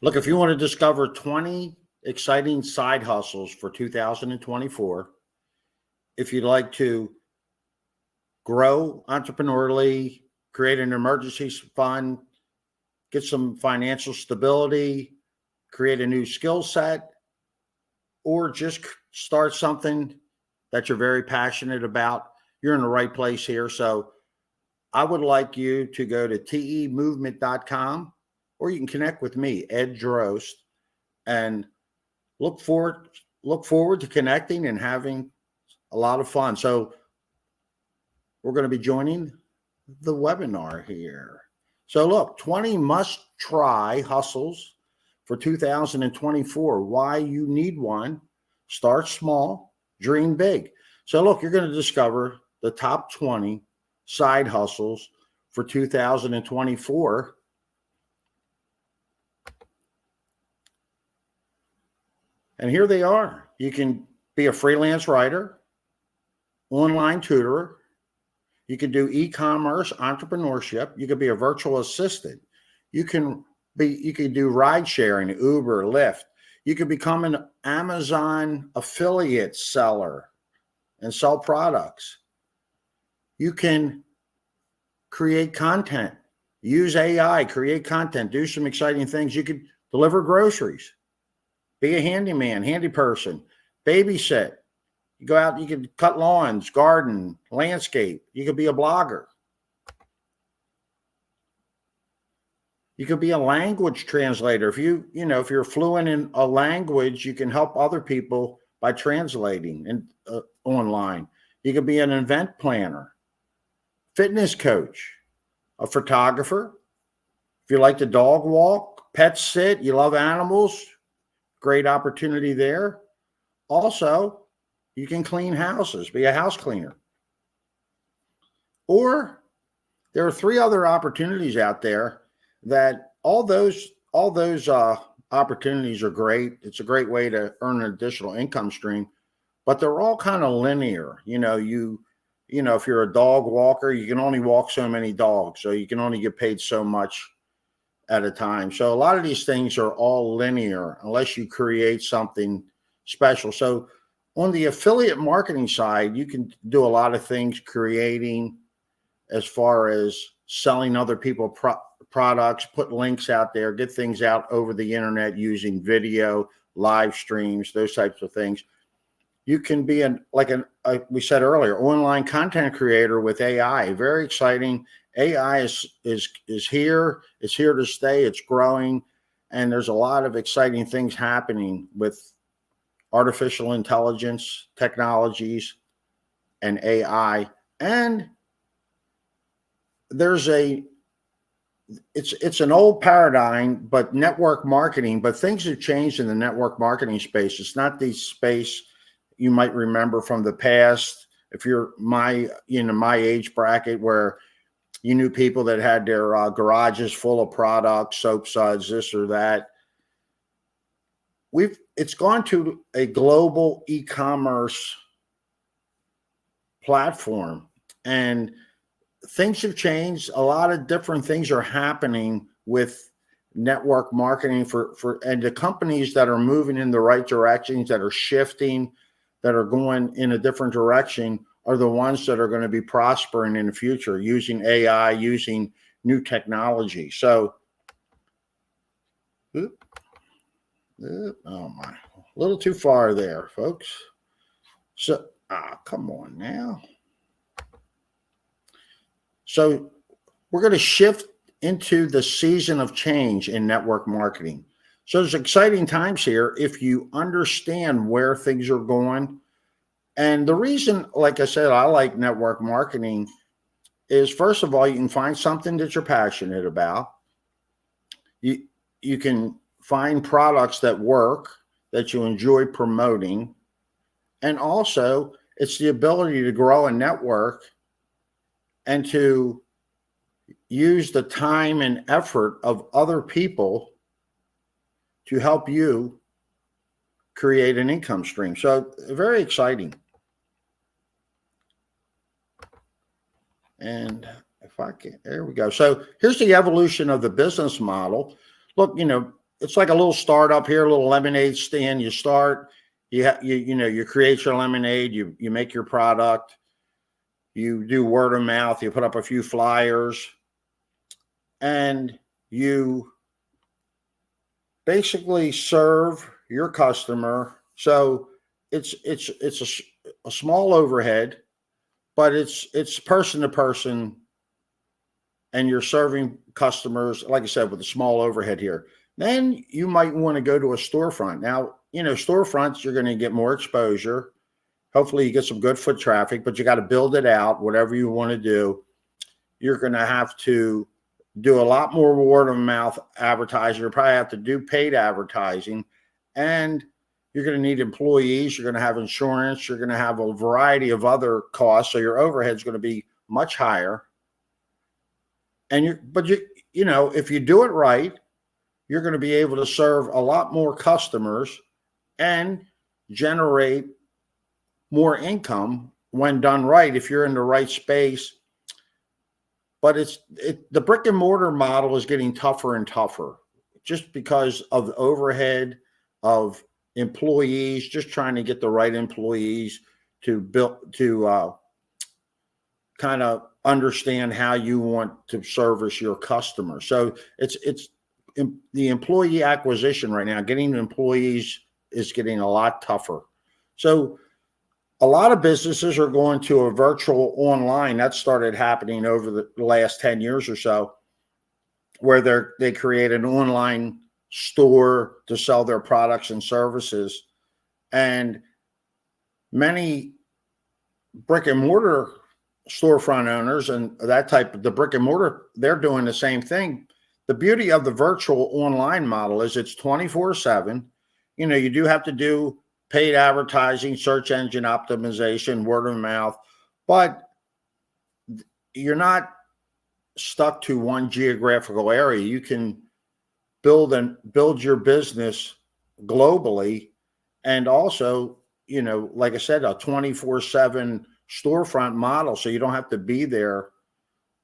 Look, if you want to discover 20 exciting side hustles for 2024, if you'd like to grow entrepreneurially, create an emergency fund, get some financial stability, create a new skill set, or just start something that you're very passionate about, you're in the right place here. So I would like you to go to temovement.com, or you can connect with me, Ed Drost, and look forward to connecting and having a lot of fun. So we're going to be joining the webinar here. So look, 20 must-try hustles for 2024. Why you need one. Start small, dream big. So look, you're going to discover the top 20 side hustles for 2024. And here they are. You can be a freelance writer, online tutor. You can do e-commerce, entrepreneurship. You could be a virtual assistant. You can do ride sharing, Uber, Lyft. You could become an Amazon affiliate seller and sell products. You can create content, use AI, create content, do some exciting things. You could deliver groceries, be a handyman, handy person, babysit. You go out, you can cut lawns, garden, landscape. You could be a blogger. You could be a language translator. If if you're fluent in a language, you can help other people by translating and online. You could be an event planner, fitness coach, a photographer. If you like to dog walk, pet sit, you love animals, great opportunity there. Also, you can clean houses, be a house cleaner. Or there are 3 other opportunities out there that all those opportunities are great. It's a great way to earn an additional income stream, but they're all kind of linear. If you're a dog walker, you can only walk so many dogs, so you can only get paid so much at a time. So a lot of these things are all linear unless you create something special. So on the affiliate marketing side, you can do a lot of things creating as far as selling other people products, put links out there, get things out over the internet using video, live streams, those types of things. You can be we said earlier, online content creator with AI. Very exciting. AI is here. It's here to stay. It's growing. And there's a lot of exciting things happening with artificial intelligence, technologies, and AI. And it's an old paradigm, but network marketing, but things have changed in the network marketing space. It's not the space you might remember from the past. If you're my age bracket, where you knew people that had their garages full of products, soap suds, this or that. It's gone to a global e-commerce platform, and things have changed. A lot of different things are happening with network marketing and the companies that are moving in the right directions, that are shifting, that are going in a different direction, are the ones that are going to be prospering in the future using AI, using new technology. So, oh my, a little too far there, folks. So, come on now. So we're going to shift into the season of change in network marketing. So there's exciting times here if you understand where things are going. And the reason, like I said, I like network marketing is, first of all, you can find something that you're passionate about. You can find products that work, that you enjoy promoting. And also, it's the ability to grow a network and to use the time and effort of other people to help you create an income stream. So very exciting. And if I can, there we go. So here's the evolution of the business model. Look, it's like a little startup here, a little lemonade stand. You start, you create your lemonade, you make your product, you do word of mouth, you put up a few flyers, and you basically serve your customer. So it's a small overhead, but it's person to person, and you're serving customers, like I said, with a small overhead here. Then you might want to go to a storefront. Now, storefronts, you're going to get more exposure. Hopefully you get some good foot traffic, but you got to build it out. Whatever you want to do, you're going to have to do a lot more word of mouth advertising. You'll probably have to do paid advertising, and you're going to need employees. You're going to have insurance. You're going to have a variety of other costs. So your overhead is going to be much higher. And if you do it right, you're going to be able to serve a lot more customers and generate more income when done right, if you're in the right space. But the brick and mortar model is getting tougher and tougher, just because of the overhead of employees, just trying to get the right employees to kind of understand how you want to service your customer. So it's the employee acquisition right now. Getting employees is getting a lot tougher. So a lot of businesses are going to a virtual online. That started happening over the last 10 years or so, where they create an online store to sell their products and services. And many brick and mortar storefront owners and the brick and mortar, they're doing the same thing. The beauty of the virtual online model is it's 24/7. You do have to do paid advertising, search engine optimization, word of mouth, but you're not stuck to one geographical area. You can build your business globally, and also, like I said, a 24/7 storefront model, so you don't have to be there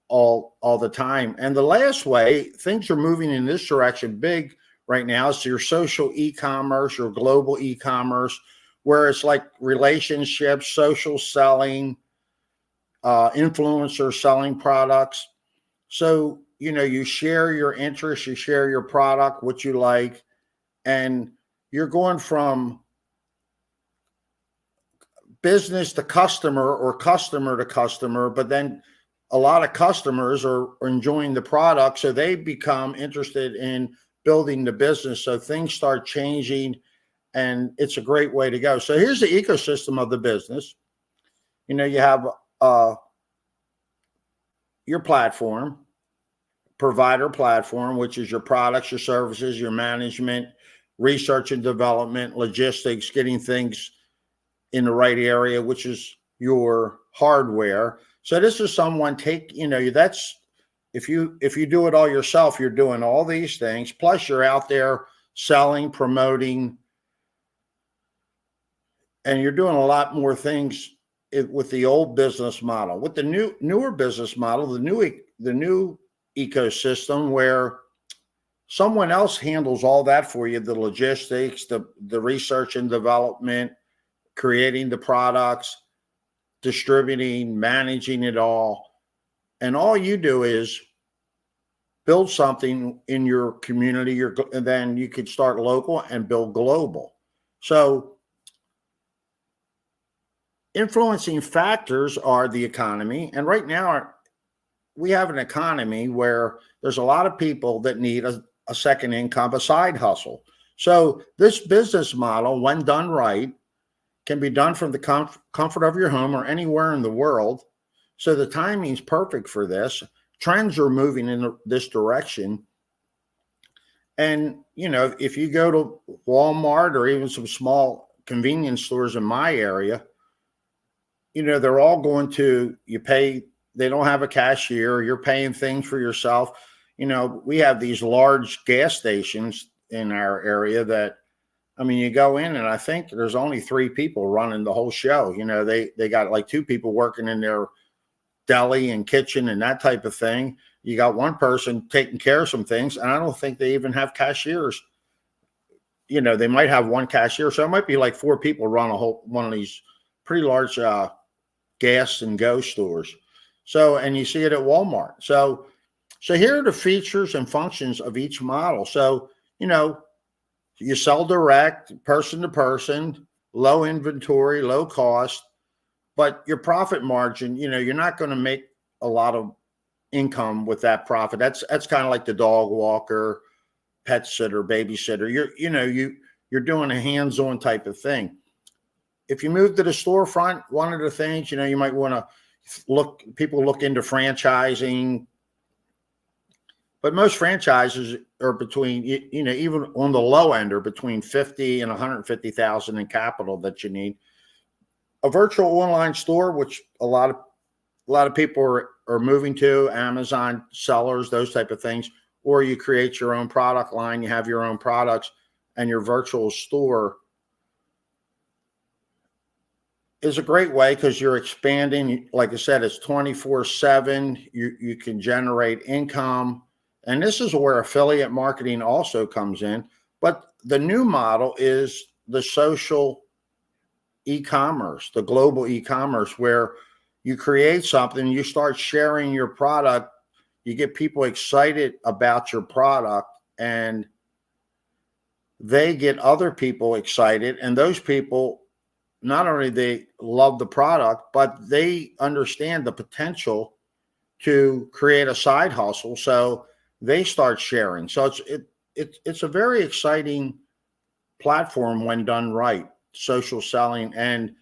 all the time. And the last way things are moving in this direction big right now is your social e-commerce, your global e-commerce, where it's like relationships, social selling, influencer selling products. So, you share your interests, you share your product, what you like, and you're going from business to customer or customer to customer, but then a lot of customers are enjoying the product, so they become interested in building the business. So things start changing, and it's a great way to go. So here's the ecosystem of the business. You have your platform, provider platform, which is your products, your services, your management, research and development, logistics, getting things in the right area, which is your hardware. So this is someone that's, if you do it all yourself, you're doing all these things, plus you're out there selling, promoting, and you're doing a lot more things with the old business model. With the newer business model, the new ecosystem, where someone else handles all that for you, the logistics, the research and development, creating the products, distributing, managing it all. And all you do is build something in your community, and then you could start local and build global. So influencing factors are the economy. And right now we have an economy where there's a lot of people that need a second income, a side hustle. So this business model, when done right, can be done from the comfort of your home or anywhere in the world. So the timing is perfect for this. Trends are moving in this direction. And, if you go to Walmart or even some small convenience stores in my area, they're all going to, they don't have a cashier. You're paying things for yourself. We have these large gas stations in our area that, you go in and I think there's only 3 people running the whole show. They got like 2 people working in their deli and kitchen and that type of thing. You got one person taking care of some things, and I don't think they even have cashiers. they might have one cashier. So it might be like 4 people run one of these pretty large gas and go stores. So, and you see it at Walmart. So here are the features and functions of each model. So, you sell direct, person to person, low inventory, low cost, but your profit margin, you're not going to make a lot of income with that profit. That's kind of like the dog walker, pet sitter, babysitter. You're doing a hands-on type of thing. If you move to the storefront, one of the things, you might want to people look into franchising, but most franchises are between, even on the low end, are between 50 and 150,000 in capital that you need. A virtual online store, which a lot of people are moving to, Amazon sellers, those type of things, or you create your own product line, you have your own products, and your virtual store is a great way because you're expanding. Like I said, it's 24/7. You can generate income. And this is where affiliate marketing also comes in. But the new model is the social e-commerce, the global e-commerce, where you create something, you start sharing your product, you get people excited about your product, and they get other people excited. And those people, not only they love the product, but they understand the potential to create a side hustle. So they start sharing. So it's a very exciting platform when done right, social selling. And,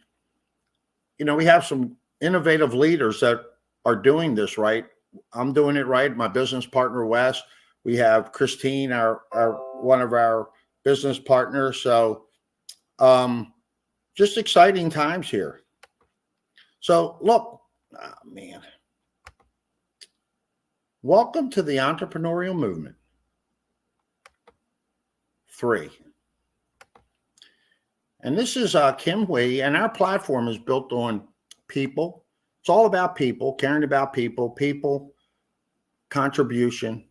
we have some innovative leaders that are doing this right. I'm doing it right. My business partner, Wes. We have Christine, our one of our business partners. So just exciting times here. So look, man. Welcome to the entrepreneurial movement. 3. And this is Kim Wee, and our platform is built on people. It's all about people, caring about people, contribution,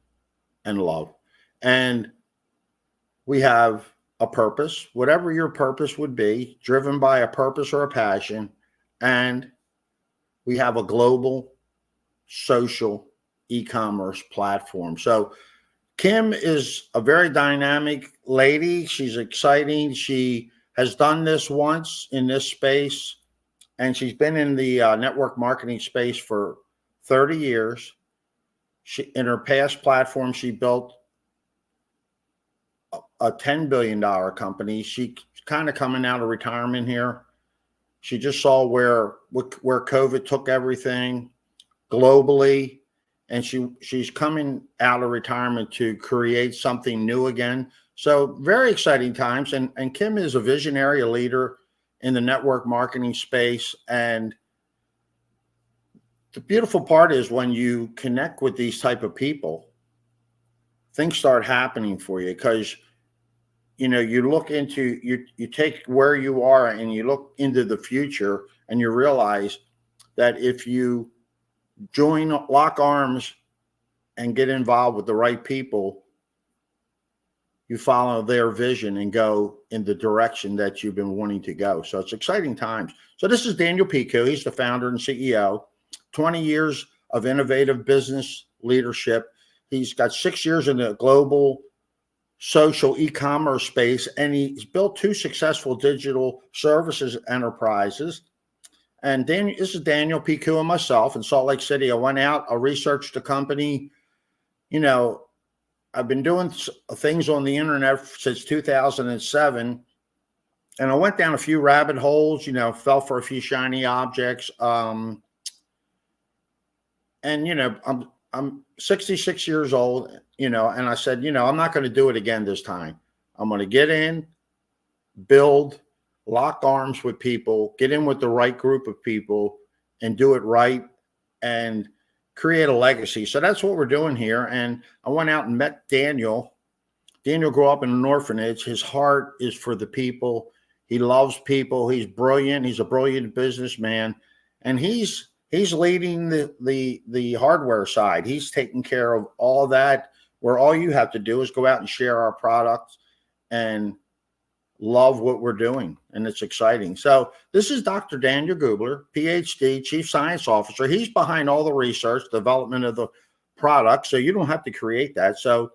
and love. And we have a purpose, whatever your purpose would be, driven by a purpose or a passion. And we have a global social e-commerce platform. So Kim is a very dynamic lady. She's exciting. She has done this once in this space, and she's been in the network marketing space for 30 years. In her past platform, she built a $10 billion company. She's kind of coming out of retirement here. She just saw where COVID took everything globally. And she's coming out of retirement to create something new again. So very exciting times. And Kim is a visionary, a leader in the network marketing space. And the beautiful part is when you connect with these type of people, things start happening for you because, you look into, you take where you are and you look into the future and you realize that if you lock arms and get involved with the right people, you follow their vision and go in the direction that you've been wanting to go. So it's exciting times. So this is Daniel Piku. He's the founder and CEO, 20 years of innovative business leadership. He's got 6 years in the global social e-commerce space, and he's built 2 successful digital services enterprises. And this is Daniel Piku and myself in Salt Lake City. I went out, I researched the company. I've been doing things on the internet since 2007, and I went down a few rabbit holes, fell for a few shiny objects. And, I'm 66 years old, and I said, I'm not going to do it again this time. I'm going to get in, build, lock arms with people, get in with the right group of people and do it right and create a legacy. So that's what we're doing here. And I went out and met Daniel. Daniel grew up in an orphanage. His heart is for the people. He loves people. He's brilliant. He's a brilliant businessman. And he's leading the hardware side. He's taking care of all that, where all you have to do is go out and share our products and love what we're doing, and it's exciting. So this is Dr. Daniel Gubler, PhD, Chief Science Officer. He's behind all the research, development of the product, so you don't have to create that. So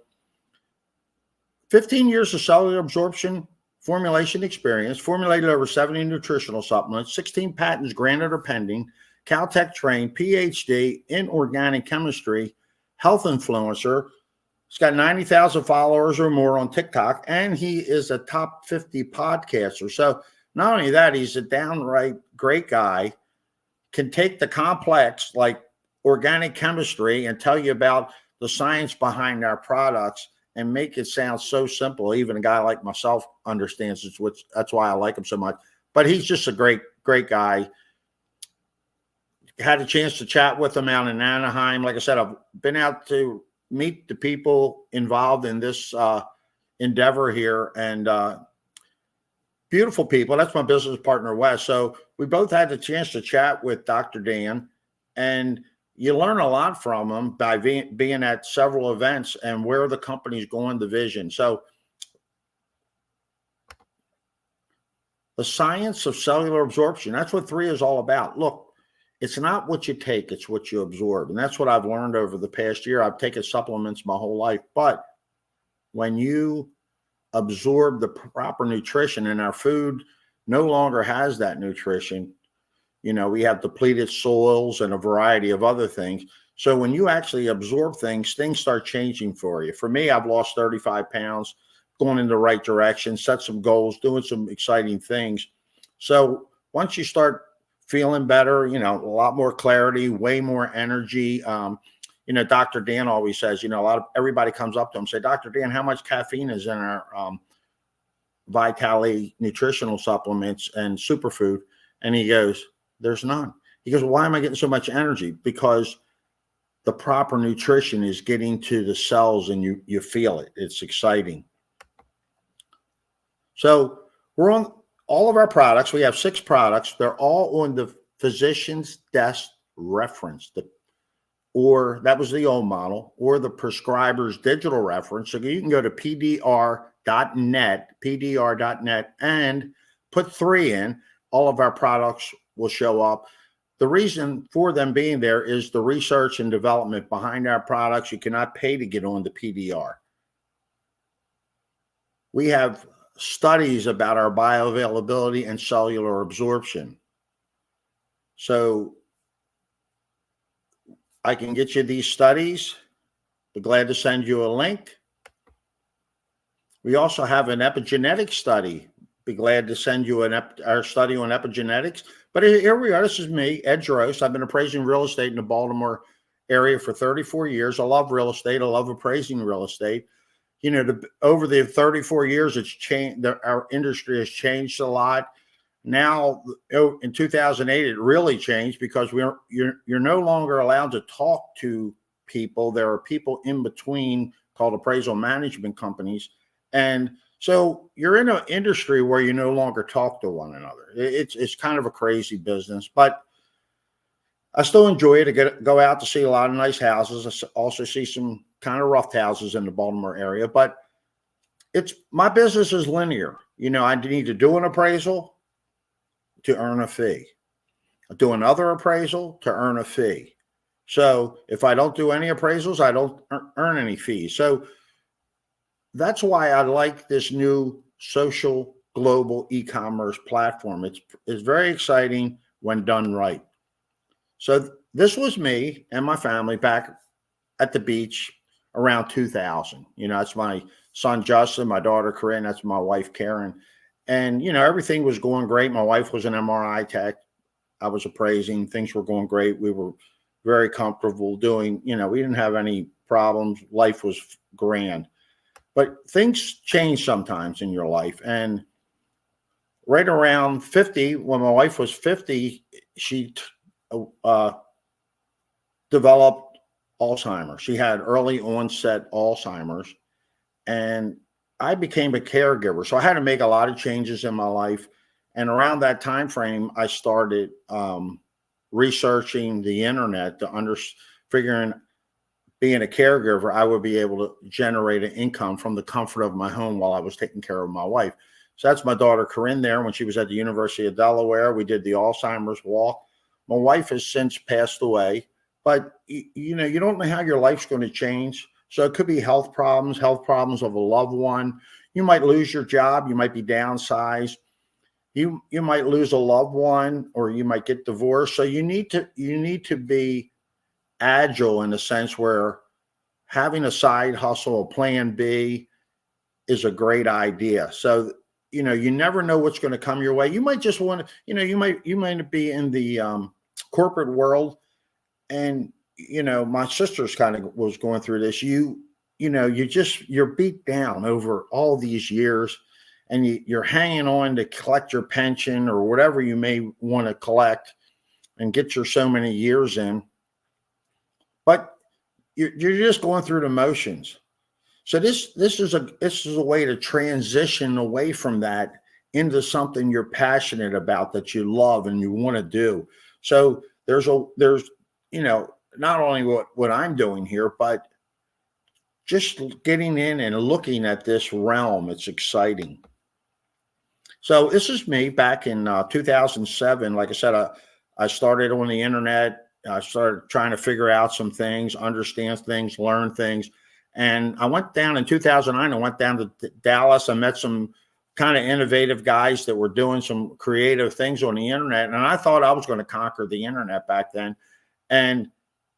15 years of cellular absorption formulation experience, formulated over 70 nutritional supplements, 16 patents granted or pending, Caltech trained, PhD in organic chemistry, health influencer. He's got 90,000 followers or more on TikTok, and he is a top 50 podcaster. So not only that, he's a downright great guy, can take the complex like organic chemistry and tell you about the science behind our products and make it sound so simple. Even a guy like myself understands it, which that's why I like him so much. But he's just a great guy. Had a chance to chat with him out in Anaheim. Like I said, I've been out to meet the people involved in this endeavor here, and beautiful people. That's my business partner, Wes. So we both had the chance to chat with Dr. Dan, and you learn a lot from him by being at several events and where the company's going, the vision. So the science of cellular absorption, that's what 3 is all about. Look, it's not what you take, it's what you absorb. And that's what I've learned over the past year. I've taken supplements my whole life, but when you absorb the proper nutrition, and our food no longer has that nutrition, we have depleted soils and a variety of other things. So when you actually absorb things start changing for you. For me, I've lost 35 pounds, going in the right direction, set some goals, doing some exciting things. So once you start feeling better, a lot more clarity, way more energy. Dr. Dan always says, everybody comes up to him and say, Dr. Dan, how much caffeine is in our Vitali nutritional supplements and superfood? And he goes, there's none. He goes, why am I getting so much energy? Because the proper nutrition is getting to the cells and you feel it. It's exciting. So we're on all of our products. We have 6 products. They're all on the physician's desk reference, or that was the old model, or the prescriber's digital reference. So you can go to pdr.net, and put 3 in. All of our products will show up. The reason for them being there is the research and development behind our products. You cannot pay to get on the PDR. We have studies about our bioavailability and cellular absorption. So I can get you these studies. Be glad to send you a link. We also have an epigenetic study. Be glad to send you our study on epigenetics. But here we are. This is me, Ed Drost. I've been appraising real estate in the Baltimore area for 34 years. I love real estate. I love appraising real estate. Over the 34 years, it's changed. Our industry has changed a lot. Now, in 2008, it really changed because you're no longer allowed to talk to people. There are people in between called appraisal management companies, and so you're in an industry where you no longer talk to one another. It's kind of a crazy business, but I still enjoy it. To go out to see a lot of nice houses. I also see some kind of rough houses in the Baltimore area, but my business is linear. I need to do an appraisal to earn a fee. I do another appraisal to earn a fee. So if I don't do any appraisals, I don't earn any fees. So that's why I like this new social global e-commerce platform. It's very exciting when done right. So this was me and my family back at the beach around 2000. That's my son, Justin, my daughter, Corinne, that's my wife, Karen. And, everything was going great. My wife was an MRI tech. I was appraising. Things were going great. We were very comfortable doing, we didn't have any problems. Life was grand. But things change sometimes in your life. And right around 50, when my wife was 50, she developed Alzheimer's. She had early onset Alzheimer's, and I became a caregiver. So I had to make a lot of changes in my life. And around that time frame, I started researching the internet figuring being a caregiver, I would be able to generate an income from the comfort of my home while I was taking care of my wife. So that's my daughter Corinne there when she was at the University of Delaware. We did the Alzheimer's walk. My wife has since passed away, but you know, you don't know how your life's going to change. So it could be health problems of a loved one. You might lose your job. You might be downsized. You might lose a loved one, or you might get divorced. So you need to be agile in a sense where having a side hustle, a plan B, is a great idea. So, you know, you never know what's going to come your way. You might just want to, you know, you might be in the corporate world, and you know, my sister's kind of was going through this. You know, you're beat down over all these years, and you're hanging on to collect your pension or whatever you may want to collect and get your so many years in. But you're just going through the motions. So this is a way to transition away from that into something you're passionate about, that you love and you want to do. So there's you know, not only what I'm doing here, but just getting in and looking at this realm. It's exciting. So this is me back in 2007. Like I said, I started on the internet. I started trying to figure out some things, understand things, learn things. And I went down in 2009. I went down to Dallas. I met some kind of innovative guys that were doing some creative things on the internet. And I thought I was going to conquer the internet back then. And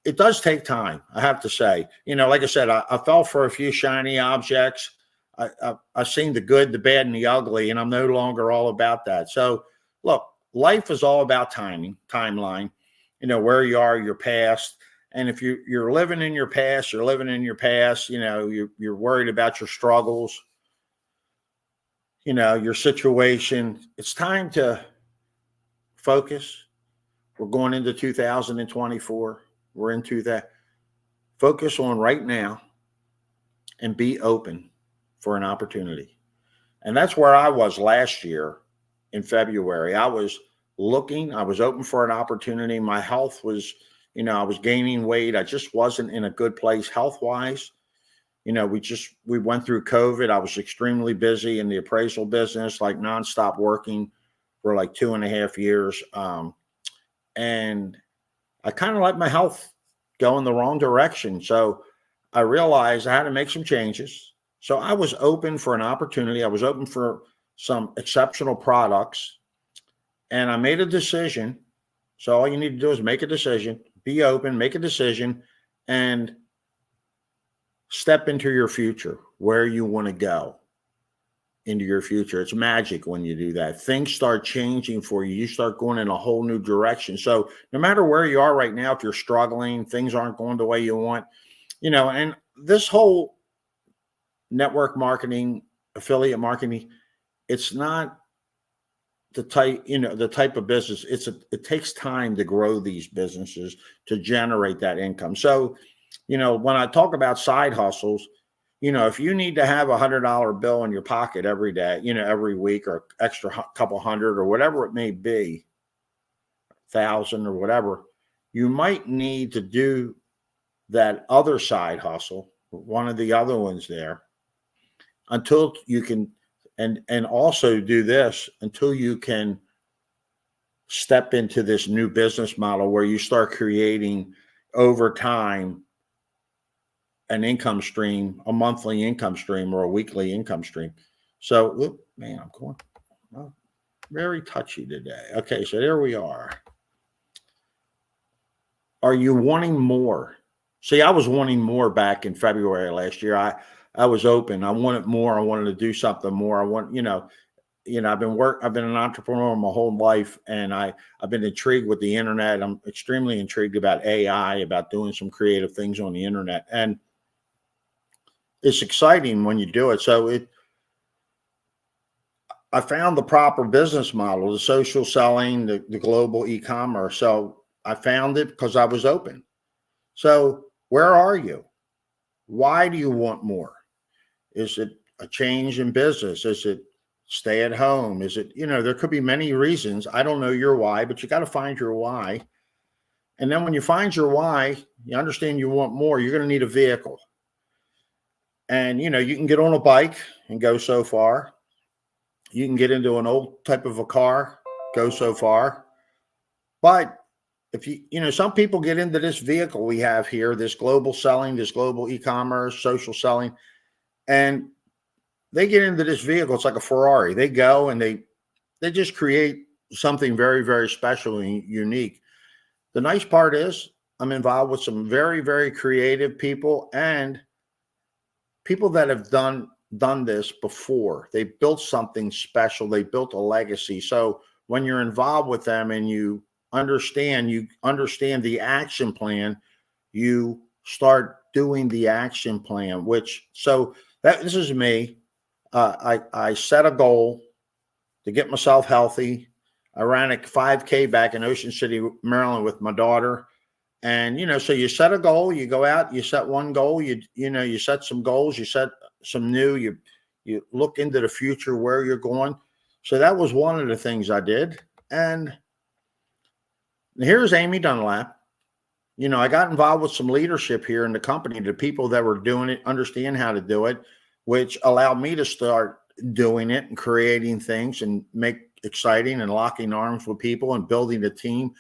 it does take time, I have to say. You know, like I said, I fell for a few shiny objects. I've seen the good, the bad, and the ugly, and I'm no longer all about that. So, look, life is all about timeline, you know, where you are, your past. And if you're living in your past, you're living in your past, you know, you're worried about your struggles, you know, your situation. It's time to focus. We're going into 2024. We're into that. Focus on right now and be open for an opportunity. And that's where I was last year in February. I was looking, I was open for an opportunity. My health was, you know, I was gaining weight. I just wasn't in a good place health-wise. You know, we went through COVID. I was extremely busy in the appraisal business, like nonstop working for like 2.5 years. And I kind of let my health go in the wrong direction. So I realized I had to make some changes. So I was open for an opportunity. I was open for some exceptional products, and I made a decision. So all you need to do is make a decision, be open, make a decision, and step into your future, where you want to go into your future. It's magic when you do that. Things start changing for you. You start going in a whole new direction. So no matter where you are right now, if you're struggling, things aren't going the way you want, you know, and this whole network marketing, affiliate marketing, it's not the type of business. It takes time to grow these businesses to generate that income. So, you know, when I talk about side hustles, you know, if you need to have $100 bill in your pocket every day, you know, every week, or extra couple hundred or whatever it may be, 1,000 or whatever, you might need to do that other side hustle, one of the other ones there, until you can, and also do this until you can step into this new business model where you start creating over time an income stream, a monthly income stream or a weekly income stream. So, look, man, I'm going very touchy today. Okay, so there we are. Are you wanting more? See, I was wanting more back in February last year. I was open. I wanted more. I wanted to do something more. I've been an entrepreneur my whole life, and I've been intrigued with the internet. I'm extremely intrigued about AI, about doing some creative things on the internet. And it's exciting when you do it. So I found the proper business model, the social selling, the global e-commerce. So I found it because I was open. So where are you? Why do you want more? Is it a change in business? Is it stay at home? Is it, there could be many reasons. I don't know your why, but you got to find your why. And then when you find your why, you understand you want more, you're going to need a vehicle. And, you can get on a bike and go so far. You can get into an old type of a car, go so far. But if some people get into this vehicle we have here, this global selling, this global e-commerce, social selling, and they get into this vehicle. It's like a Ferrari. They go and they just create something very, very special and unique. The nice part is I'm involved with some very, very creative people and people that have done this before. They built something special. They built a legacy. So when you're involved with them and you understand the action plan, you start doing the action plan, this is me. I set a goal to get myself healthy. I ran a 5K back in Ocean City, Maryland with my daughter. And, so you set a goal, you go out, you set one goal, you set some goals, you set some new, you look into the future where you're going. So that was one of the things I did. And here's Amy Dunlap. I got involved with some leadership here in the company, the people that were doing it, understand how to do it, which allowed me to start doing it and creating things and make exciting and locking arms with people and building a team.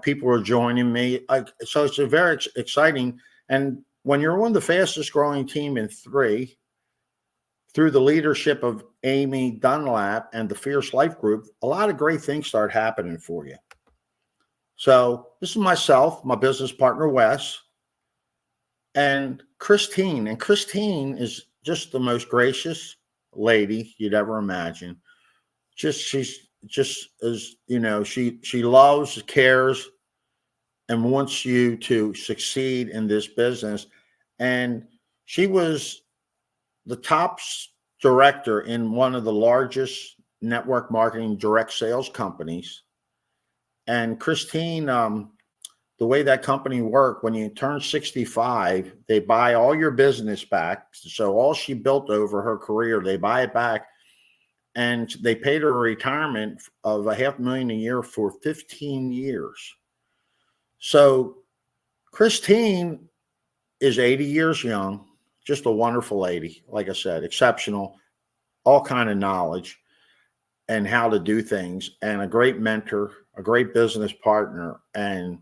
People are joining me. So it's a very exciting. And when you're one of the fastest growing team in 3, through the leadership of Amy Dunlap and the Fierce Life Group, a lot of great things start happening for you. So this is myself, my business partner, Wes, and Christine. And Christine is just the most gracious lady you'd ever imagine. She's just as, she loves, cares, and wants you to succeed in this business. And she was the top director in one of the largest network marketing direct sales companies. And Christine, the way that company worked, when you turn 65, they buy all your business back. So all she built over her career, they buy it back. And they paid her a retirement of $500,000 a year for 15 years. So Christine is 80 years young, just a wonderful lady. Like I said, exceptional, all kind of knowledge and how to do things, and a great mentor, a great business partner. And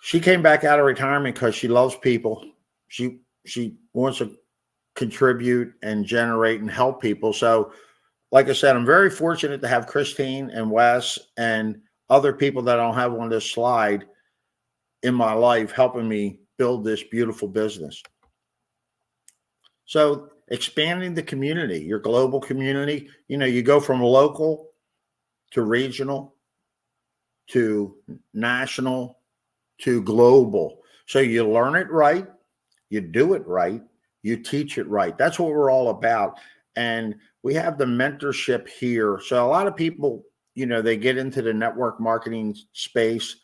she came back out of retirement because she loves people. She wants to contribute and generate and help people. So like I said, I'm very fortunate to have Christine and Wes and other people that I don't have on this slide in my life helping me build this beautiful business. So expanding the community, your global community, you go from local to regional to national to global. So you learn it right, you do it right, you teach it right. That's what we're all about. And we have the mentorship here. So a lot of people, they get into the network marketing space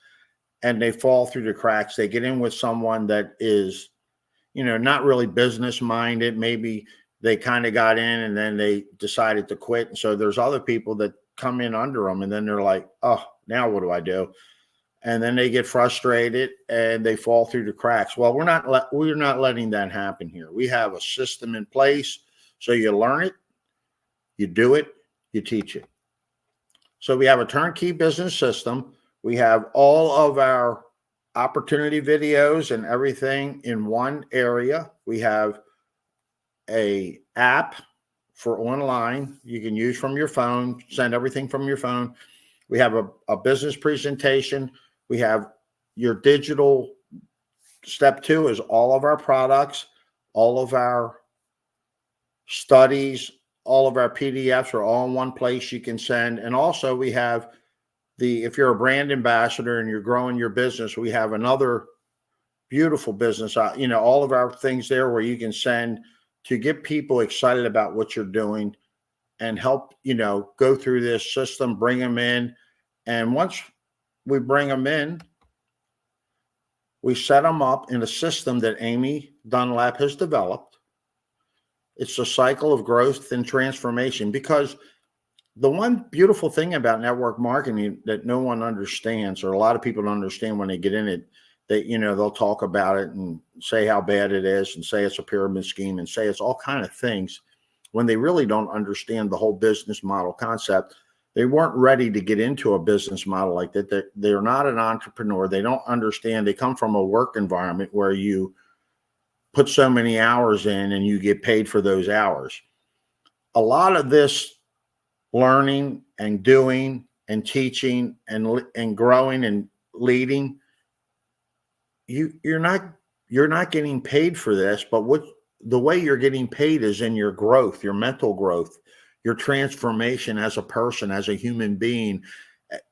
and they fall through the cracks. They get in with someone that is, not really business minded. Maybe they kind of got in and then they decided to quit. And so there's other people that come in under them and then they're like, oh, now what do I do? And then they get frustrated and they fall through the cracks. Well, we're not letting that happen here. We have a system in place. So you learn it, you do it, you teach it. So we have a turnkey business system. We have all of our opportunity videos and everything in one area. We have a app for online you can use from your phone, send everything from your phone. We have a business presentation. We have your digital. Step 2 is all of our products, all of our studies, all of our PDFs are all in one place you can send. And also we have if you're a brand ambassador and you're growing your business, we have another beautiful business, all of our things there where you can send to get people excited about what you're doing and help, go through this system, bring them in. And once we bring them in, we set them up in a system that Amy Dunlap has developed. It's a cycle of growth and transformation, because the one beautiful thing about network marketing that no one understands, or a lot of people don't understand when they get in it, that, they'll talk about it and say how bad it is and say it's a pyramid scheme and say it's all kind of things. when they really don't understand the whole business model concept. They weren't ready to get into a business model like that. They're not an entrepreneur. They don't understand. They come from a work environment where you put so many hours in and you get paid for those hours. A lot of this learning and doing and teaching and growing and leading, you're not getting paid for this, but the way you're getting paid is in your growth, your mental growth, your transformation as a person, as a human being,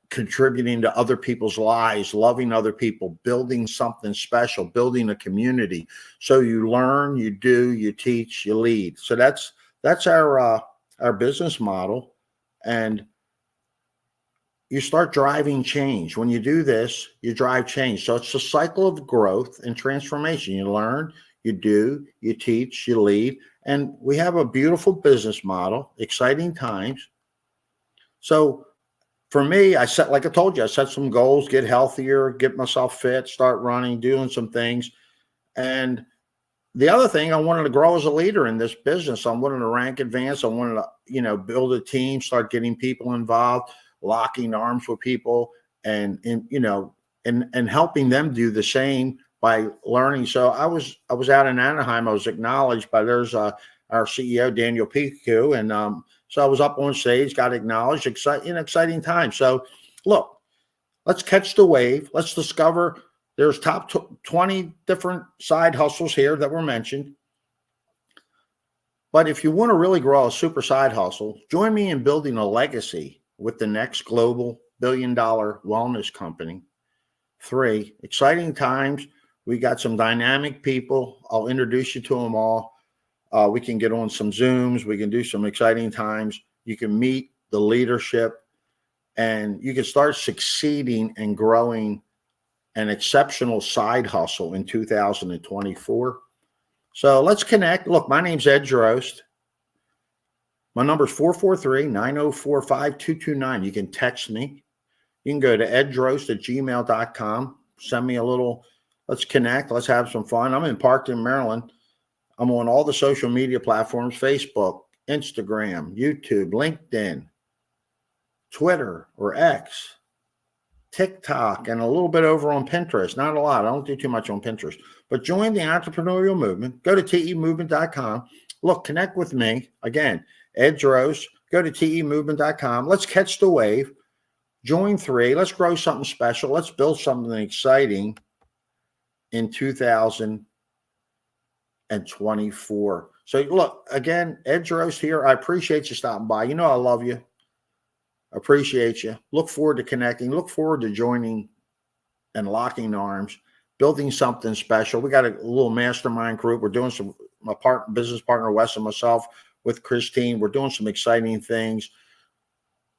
contributing to other people's lives, loving other people, building something special, building a community. So you learn, you do, you teach, you lead. So that's our business model. And you start driving change. When you do this, you drive change. So it's a cycle of growth and transformation. You learn, you do, you teach, you lead. And we have a beautiful business model, exciting times. So for me, like I told you, I set some goals, get healthier, get myself fit, start running, doing some things. And the other thing, I wanted to grow as a leader in this business. I wanted to rank advance. I wanted to, build a team, start getting people involved, locking arms with people and helping them do the same by learning. So I was out in Anaheim. I was acknowledged by our CEO, Daniel Piku. And so I was up on stage, got acknowledged, exciting time. So look, let's catch the wave. Let's discover there's top 20 different side hustles here that were mentioned. But if you want to really grow a super side hustle, join me in building a legacy with the next global billion-dollar wellness company. 3, exciting times. We got some dynamic people. I'll introduce you to them all. We can get on some Zooms. We can do some exciting times. You can meet the leadership and you can start succeeding and growing an exceptional side hustle in 2024. So let's connect. Look, my name's Ed Drost. My number is 443-904-5229. You can text me. You can go to eddrost@gmail.com. Send me a little, let's connect. Let's have some fun. I'm in Parkton, Maryland. I'm on all the social media platforms, Facebook, Instagram, YouTube, LinkedIn, Twitter or X, TikTok, and a little bit over on Pinterest. Not a lot. I don't do too much on Pinterest. But join the entrepreneurial movement. Go to temovement.com. Look, connect with me. Again, Ed Drost. Go to temovement.com. Let's catch the wave. Join 3. Let's grow something special. Let's build something exciting in 2024. So look, again, Ed Drost here. I appreciate you stopping by. You know I love you. Appreciate you. Look forward to connecting. Look forward to joining and locking arms, building something special. We got a little mastermind group. We're doing some, business partner Wes and myself with Christine. We're doing some exciting things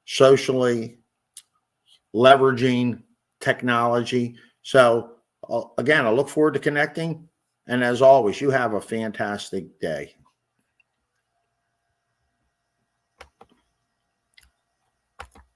socially, leveraging technology. So again, I look forward to connecting. And as always, you have a fantastic day.